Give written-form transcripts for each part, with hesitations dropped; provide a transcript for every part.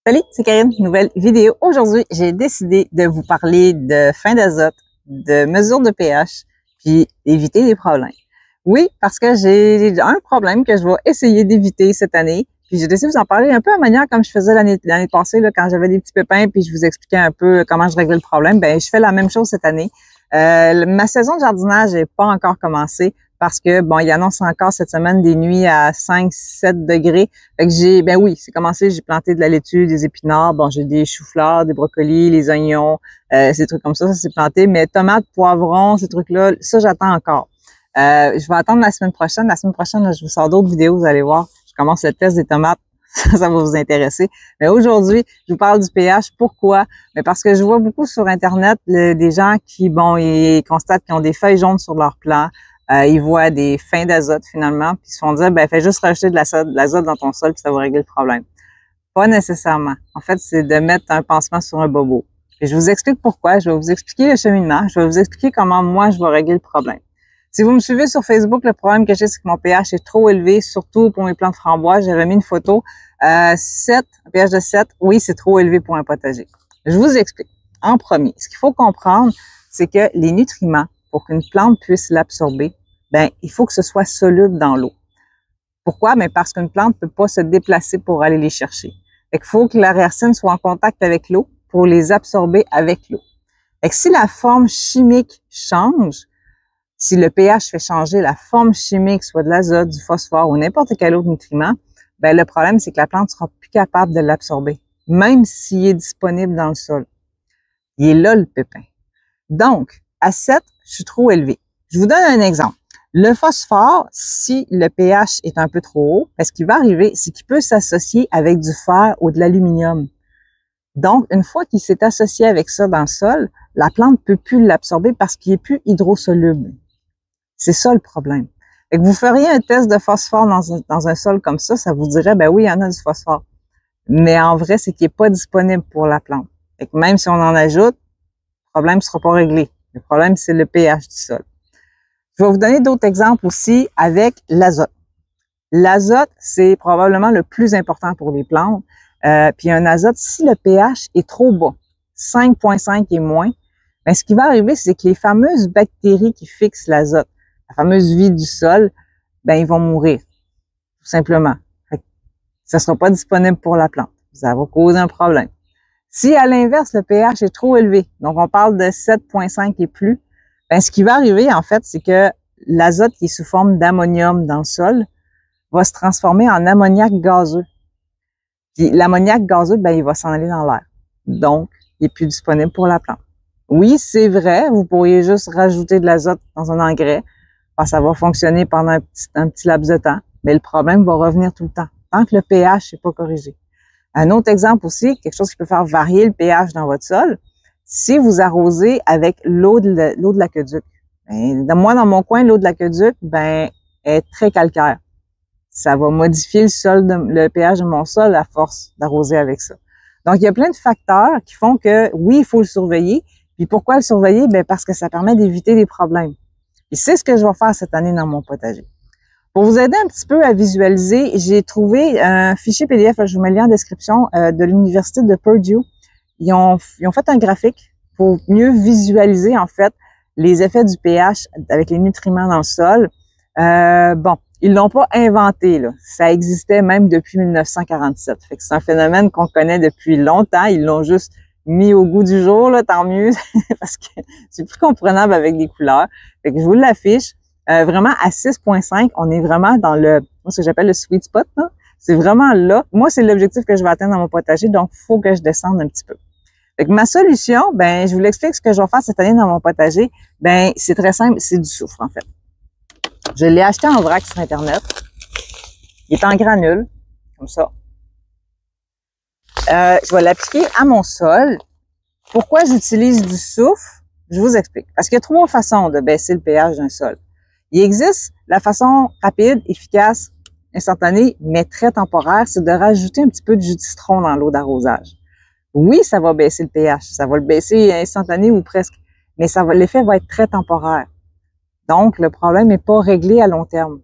Salut, c'est Karine, nouvelle vidéo. Aujourd'hui, j'ai décidé de vous parler de fin d'azote, de mesures de pH, puis éviter les problèmes. Oui, parce que j'ai un problème que je vais essayer d'éviter cette année, puis j'ai décidé de vous en parler un peu à manière comme je faisais l'année passée, là, quand j'avais des petits pépins, puis je vous expliquais un peu comment je réglais le problème. Ben, je fais la même chose cette année. Ma saison de jardinage n'est pas encore commencée parce que, bon, il annonce encore cette semaine des nuits à 5-7 degrés. Fait que ben oui, c'est commencé, j'ai planté de la laitue, des épinards, bon, j'ai des choux-fleurs, des brocolis, les oignons, ces trucs comme ça s'est planté. Mais tomates, poivrons, ces trucs-là, ça, j'attends encore. Je vais attendre la semaine prochaine. La semaine prochaine, là, je vous sors d'autres vidéos, vous allez voir. Je commence le test des tomates. Ça va vous intéresser. Mais aujourd'hui, je vous parle du pH. Pourquoi? Mais parce que je vois beaucoup sur Internet des gens qui, bon, ils constatent qu'ils ont des feuilles jaunes sur leur plants. Ils voient des fins d'azote finalement, puis ils se font dire, ben fais juste rajouter de l'azote dans ton sol, puis ça va régler le problème. Pas nécessairement. En fait, c'est de mettre un pansement sur un bobo. Et je vous explique pourquoi. Je vais vous expliquer le cheminement. Je vais vous expliquer comment moi je vais régler le problème. Si vous me suivez sur Facebook, le problème que j'ai, c'est que mon pH est trop élevé, surtout pour mes plantes framboises. J'avais mis une photo. 7, un pH de 7, oui, c'est trop élevé pour un potager. Je vous explique. En premier, ce qu'il faut comprendre, c'est que les nutriments, pour qu'une plante puisse l'absorber, ben, il faut que ce soit soluble dans l'eau. Pourquoi? Ben, parce qu'une plante ne peut pas se déplacer pour aller les chercher. Fait qu'il faut que la racine soit en contact avec l'eau pour les absorber avec l'eau. Fait que si la forme chimique change, si le pH fait changer la forme chimique, soit de l'azote, du phosphore ou n'importe quel autre nutriment, ben le problème, c'est que la plante sera plus capable de l'absorber, même s'il est disponible dans le sol. Il est là le pépin. Donc, à 7, je suis trop élevé. Je vous donne un exemple. Le phosphore, si le pH est un peu trop haut, ce qui va arriver, c'est qu'il peut s'associer avec du fer ou de l'aluminium. Donc, une fois qu'il s'est associé avec ça dans le sol, la plante ne peut plus l'absorber parce qu'il est plus hydrosoluble. C'est ça le problème. Fait que vous feriez un test de phosphore dans un sol comme ça vous dirait, ben oui, il y en a du phosphore. Mais en vrai, c'est qu'il n'est pas disponible pour la plante. Fait que même si on en ajoute, le problème ne sera pas réglé. Le problème, c'est le pH du sol. Je vais vous donner d'autres exemples aussi avec l'azote. L'azote, c'est probablement le plus important pour les plantes. Puis un azote, si le pH est trop bas, 5,5 et moins, ben ce qui va arriver, c'est que les fameuses bactéries qui fixent l'azote, la fameuse vie du sol, ben ils vont mourir, tout simplement. Ça ne sera pas disponible pour la plante. Ça va causer un problème. Si à l'inverse, le pH est trop élevé, donc on parle de 7,5 et plus, ben ce qui va arriver en fait, c'est que l'azote qui est sous forme d'ammonium dans le sol va se transformer en ammoniac gazeux. Puis l'ammoniac gazeux, ben il va s'en aller dans l'air. Donc, il est plus disponible pour la plante. Oui, c'est vrai, vous pourriez juste rajouter de l'azote dans un engrais, parce que ça va fonctionner pendant un petit laps de temps, mais le problème va revenir tout le temps, tant que le pH n'est pas corrigé. Un autre exemple aussi, quelque chose qui peut faire varier le pH dans votre sol, si vous arrosez avec l'eau de l'aqueduc. Ben, moi, dans mon coin, l'eau de l'aqueduc, ben, est très calcaire. Ça va modifier le pH de mon sol à force d'arroser avec ça. Donc, il y a plein de facteurs qui font que, oui, il faut le surveiller. Puis pourquoi le surveiller? Ben, parce que ça permet d'éviter des problèmes. Et c'est ce que je vais faire cette année dans mon potager. Pour vous aider un petit peu à visualiser, j'ai trouvé un fichier PDF, je vous mets le lien en description, de l'Université de Purdue. Ils ont fait un graphique pour mieux visualiser, en fait, les effets du pH avec les nutriments dans le sol. Bon, ils l'ont pas inventé, là. Ça existait même depuis 1947. Fait que c'est un phénomène qu'on connaît depuis longtemps. Ils l'ont juste mis au goût du jour, là, tant mieux, parce que c'est plus comprenable avec des couleurs. Fait que je vous l'affiche. Vraiment, à 6,5, on est vraiment dans ce que j'appelle le sweet spot, là. C'est vraiment là. Moi, c'est l'objectif que je vais atteindre dans mon potager, donc il faut que je descende un petit peu. Fait que ma solution, ben, je vous l'explique, ce que je vais faire cette année dans mon potager, ben, c'est très simple, c'est du soufre, en fait. Je l'ai acheté en vrac sur Internet. Il est en granules, comme ça. Je vais l'appliquer à mon sol. Pourquoi j'utilise du soufre? Je vous explique. Parce qu'il y a 3 façons de baisser le pH d'un sol. Il existe la façon rapide, efficace, instantanée, mais très temporaire, c'est de rajouter un petit peu de jus de citron dans l'eau d'arrosage. Oui, ça va baisser le pH, ça va le baisser instantané ou presque, mais l'effet va être très temporaire. Donc, le problème n'est pas réglé à long terme.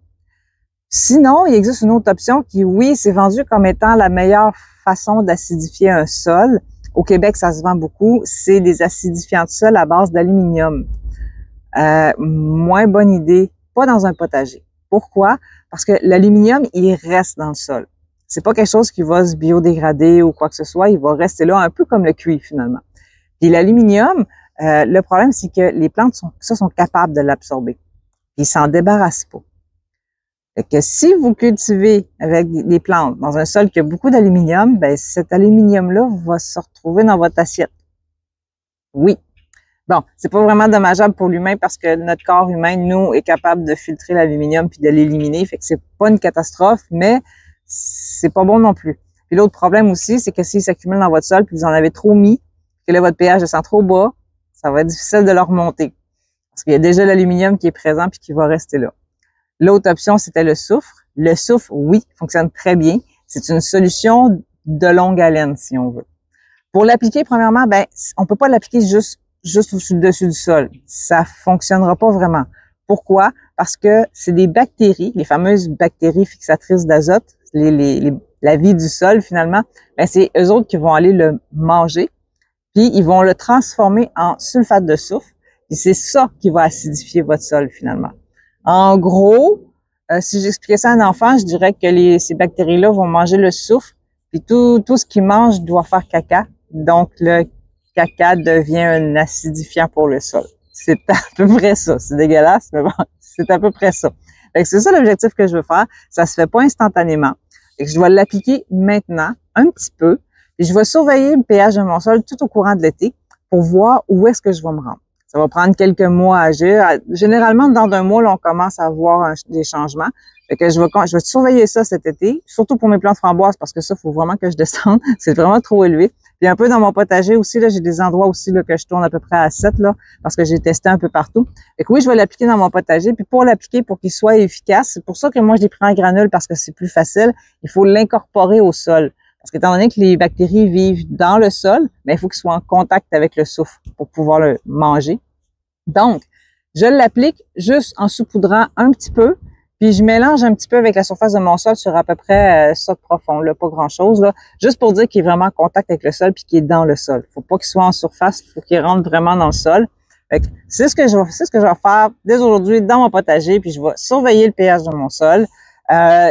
Sinon, il existe une autre option qui, oui, c'est vendu comme étant la meilleure façon d'acidifier un sol, au Québec, ça se vend beaucoup, c'est des acidifiants de sol à base d'aluminium. Moins bonne idée, pas dans un potager. Pourquoi? Parce que l'aluminium, il reste dans le sol. C'est pas quelque chose qui va se biodégrader ou quoi que ce soit, il va rester là un peu comme le cuivre finalement. Puis l'aluminium, le problème, c'est que les plantes sont capables de l'absorber. Ils s'en débarrassent pas. Fait que si vous cultivez avec des plantes dans un sol qui a beaucoup d'aluminium, ben cet aluminium-là va se retrouver dans votre assiette. Oui. Bon, c'est pas vraiment dommageable pour l'humain parce que notre corps humain, nous, est capable de filtrer l'aluminium puis de l'éliminer. Fait que c'est pas une catastrophe, mais c'est pas bon non plus. Puis l'autre problème aussi, c'est que s'il s'accumule dans votre sol puis vous en avez trop mis, que là, votre pH descend trop bas, ça va être difficile de le remonter. Parce qu'il y a déjà l'aluminium qui est présent puis qui va rester là. L'autre option, c'était le soufre. Le soufre, oui, fonctionne très bien. C'est une solution de longue haleine, si on veut. Pour l'appliquer, premièrement, ben, on peut pas l'appliquer juste au-dessus du sol. Ça fonctionnera pas vraiment. Pourquoi? Parce que c'est des bactéries, les fameuses bactéries fixatrices d'azote, la vie du sol finalement, ben c'est eux autres qui vont aller le manger, puis ils vont le transformer en sulfate de soufre, et c'est ça qui va acidifier votre sol finalement. En gros, si j'expliquais ça à un enfant, je dirais que ces bactéries-là vont manger le soufre, puis tout ce qu'ils mangent doit faire caca, donc le caca devient un acidifiant pour le sol. C'est à peu près ça. C'est dégueulasse, mais bon, c'est à peu près ça. Fait que c'est ça l'objectif que je veux faire. Ça se fait pas instantanément. Et que je vais l'appliquer maintenant, un petit peu. Et je vais surveiller le pH de mon sol tout au courant de l'été pour voir où est-ce que je vais me rendre. Ça va prendre quelques mois à agir. Généralement, dans un mois, là, on commence à voir des changements. Fait que je vais surveiller ça cet été, surtout pour mes plantes framboises, parce que ça, il faut vraiment que je descende. C'est vraiment trop élevé. Puis un peu dans mon potager aussi, là, j'ai des endroits aussi là, que je tourne à peu près à 7, là, parce que j'ai testé un peu partout. Fait que oui, je vais l'appliquer dans mon potager. Puis pour l'appliquer, pour qu'il soit efficace, c'est pour ça que moi, je l'ai pris en granule parce que c'est plus facile. Il faut l'incorporer au sol. Parce qu'étant donné que les bactéries vivent dans le sol, mais il faut qu'ils soient en contact avec le soufre pour pouvoir le manger. Donc, je l'applique juste en saupoudrant un petit peu, puis je mélange un petit peu avec la surface de mon sol sur à peu près ça de profond, là, pas grand-chose, là, juste pour dire qu'il est vraiment en contact avec le sol puis qu'il est dans le sol. Faut pas qu'il soit en surface, faut qu'il rentre vraiment dans le sol. Fait que c'est ce que je vais faire dès aujourd'hui dans mon potager, puis je vais surveiller le pH de mon sol.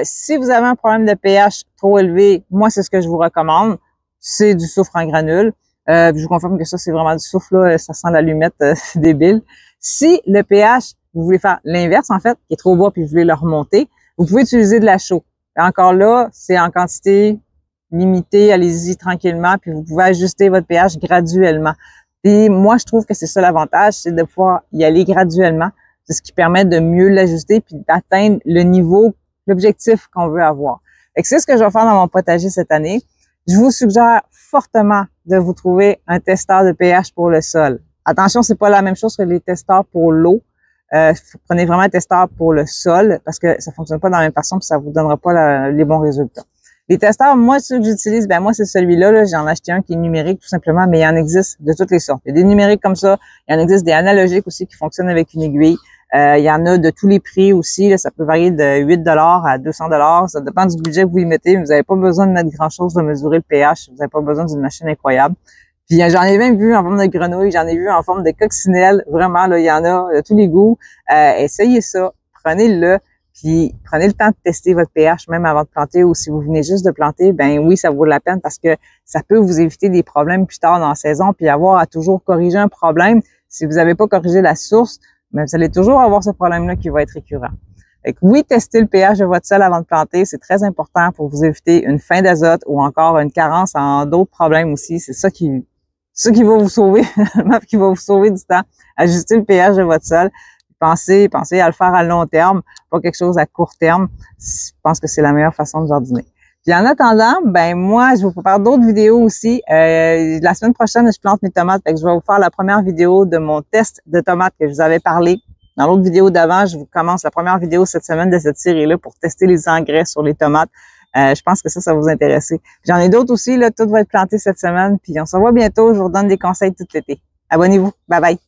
Si vous avez un problème de pH trop élevé, moi, c'est ce que je vous recommande. C'est du soufre en granule. Je vous confirme que ça, c'est vraiment du soufre, là. Ça sent l'allumette, c'est débile. Si le pH, vous voulez faire l'inverse, en fait, qui est trop bas puis vous voulez le remonter, vous pouvez utiliser de la chaux. Et encore là, c'est en quantité limitée. Allez-y tranquillement, puis vous pouvez ajuster votre pH graduellement. Et moi, je trouve que c'est ça l'avantage, c'est de pouvoir y aller graduellement. C'est ce qui permet de mieux l'ajuster puis d'atteindre le niveau, l'objectif qu'on veut avoir. Et c'est ce que je vais faire dans mon potager cette année. Je vous suggère fortement de vous trouver un testeur de pH pour le sol. Attention, c'est pas la même chose que les testeurs pour l'eau. Prenez vraiment un testeur pour le sol parce que ça fonctionne pas de la même façon puis ça vous donnera pas les bons résultats. Les testeurs, moi, ceux que j'utilise, ben moi, c'est celui-là. Là, j'en ai acheté un qui est numérique tout simplement, mais il y en existe de toutes les sortes. Il y a des numériques comme ça, il y en existe des analogiques aussi qui fonctionnent avec une aiguille. Il y en a de tous les prix aussi. Là, ça peut varier de 8 $ à 200 $. Ça dépend du budget que vous y mettez. Vous n'avez pas besoin de mettre grand-chose de mesurer le pH. Vous n'avez pas besoin d'une machine incroyable. Puis j'en ai même vu en forme de grenouille, j'en ai vu en forme de coccinelle. Vraiment, là, il y en a de tous les goûts. Essayez ça, prenez-le, puis prenez le temps de tester votre pH même avant de planter ou si vous venez juste de planter, ben oui, ça vaut la peine parce que ça peut vous éviter des problèmes plus tard dans la saison puis avoir à toujours corriger un problème. Si vous n'avez pas corrigé la source, ben vous allez toujours avoir ce problème-là qui va être récurrent. Fait que oui, testez le pH de votre sol avant de planter, c'est très important pour vous éviter une fin d'azote ou encore une carence en d'autres problèmes aussi. C'est ça qui va vous sauver, qui va vous sauver du temps. Ajustez le pH de votre sol. Pensez à le faire à long terme, pas quelque chose à court terme. Je pense que c'est la meilleure façon de jardiner. Puis en attendant, ben moi, je vais vous faire d'autres vidéos aussi. La semaine prochaine, je plante mes tomates. Fait que je vais vous faire la première vidéo de mon test de tomates que je vous avais parlé. Dans l'autre vidéo d'avant, je vous commence la première vidéo cette semaine de cette série-là pour tester les engrais sur les tomates. Je pense que ça va vous intéresser. J'en ai d'autres aussi, là, tout va être planté cette semaine. Puis on se revoit bientôt. Je vous redonne des conseils tout l'été. Abonnez-vous. Bye bye.